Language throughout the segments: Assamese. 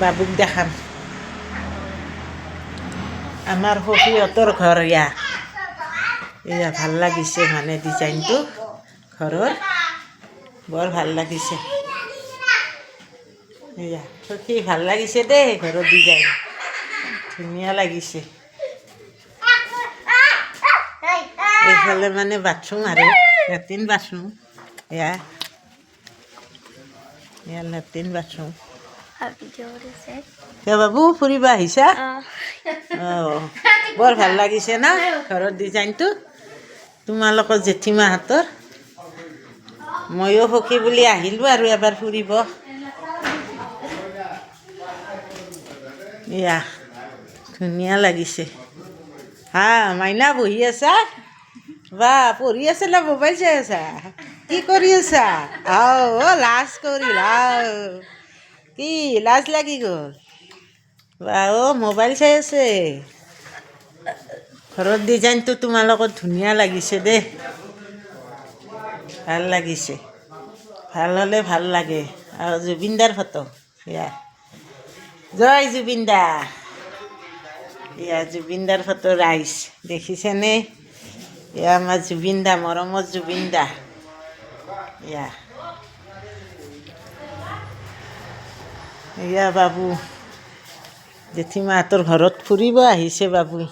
বাবুক দেখাম আমাৰ সখীহঁতৰ ঘৰ এয়া ভাল লাগিছে মানে ডিজাইনটো ঘৰৰ বৰ ভাল লাগিছে এয়া সখী ভাল লাগিছে দেই ঘৰৰ ডিজাইন ধুনীয়া লাগিছে এইফালে মানে বাথৰুম আৰু লেট্ৰিন বাথৰুম এয়া লেট্ৰিন বাথৰুম বাবু ফুৰিব আহিছা অঁ বৰ ভাল লাগিছে না ঘৰৰ ডিজাইনটো তোমালোকৰ জেঠীমাহঁতৰ ময়ো সখী বুলি আহিলোঁ আৰু এবাৰ ফুৰিব এয়া ধুনীয়া লাগিছে হা মাইনা বহি আছা বা পঢ়ি আছে না মোবাইল চাই আছা কি কৰি আছা অঁ লাজ কৰিল কি লাজ লাগি গ'ল বা অঁ মোবাইল চাই আছে ঘৰৰ ডিজাইনটো তোমালোকৰ ধুনীয়া লাগিছে দেই ভাল লাগিছে ভাল হ'লে ভাল লাগে আৰু জুবিনদাৰ ফটো এয়া জয় জুবিনদা এয়া জুবিনদাৰ ফটো ৰাইজ দেখিছেনে এয়া আমাৰ জুবিনদা মৰমৰ জুবিনদা এয়া এয়া বাবু জেঠীমাহঁতৰ ঘৰত ফুৰিব আহিছে বাবুই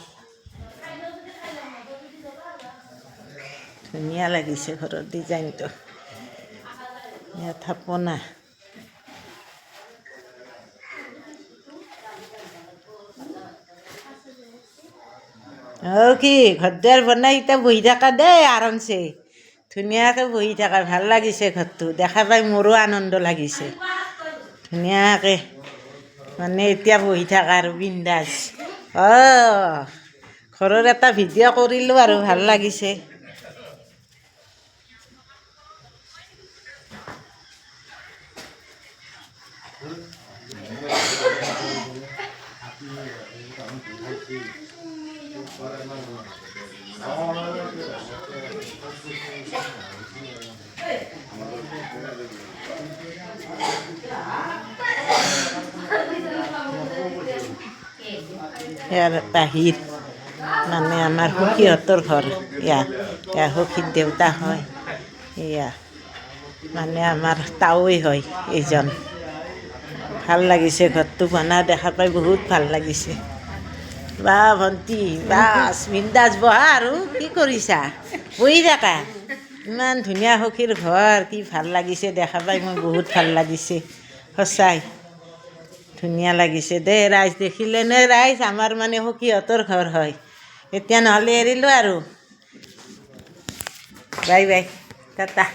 ধুনীয়া লাগিছে ঘৰৰ ডিজাইনটো এয়া থাপনা অঁ কি ঘৰ দুৱাৰ বনাই এতিয়া বহি থাকা দেই আৰামছে ধুনীয়াকৈ বহি থাকা ভাল লাগিছে ঘৰটো দেখা পাই মোৰো আনন্দ লাগিছে ধুনীয়াকৈ মানে এতিয়া বহি থাকা আৰু বিন্দাছ অঁ ঘৰৰ এটা ভিডিঅ' কৰিলোঁ আৰু ভাল লাগিছে ইয়াৰ বাহিৰ মানে আমাৰ সখীহঁতৰ ঘৰ এয়া সখীৰ দেউতা হয় এয়া মানে আমাৰ তাৱৈ হয় এইজন ভাল লাগিছে ঘৰটো বনাই দেখা পাই বহুত ভাল লাগিছে বা ভণ্টি বাছ বিন্দাছ বহা আৰু কি কৰিছা বহি থাকা ইমান ধুনীয়া সখীৰ ঘৰ কি ভাল লাগিছে দেখা পাই মই বহুত ভাল লাগিছে সঁচাই ধুনীয়া লাগিছে দেই ৰাইজ দেখিলেনে ৰাইজ আমাৰ মানে সখীহঁতৰ ঘৰ হয় এতিয়া নহ'লে এৰিলোঁ আৰু বাই বাই টাটা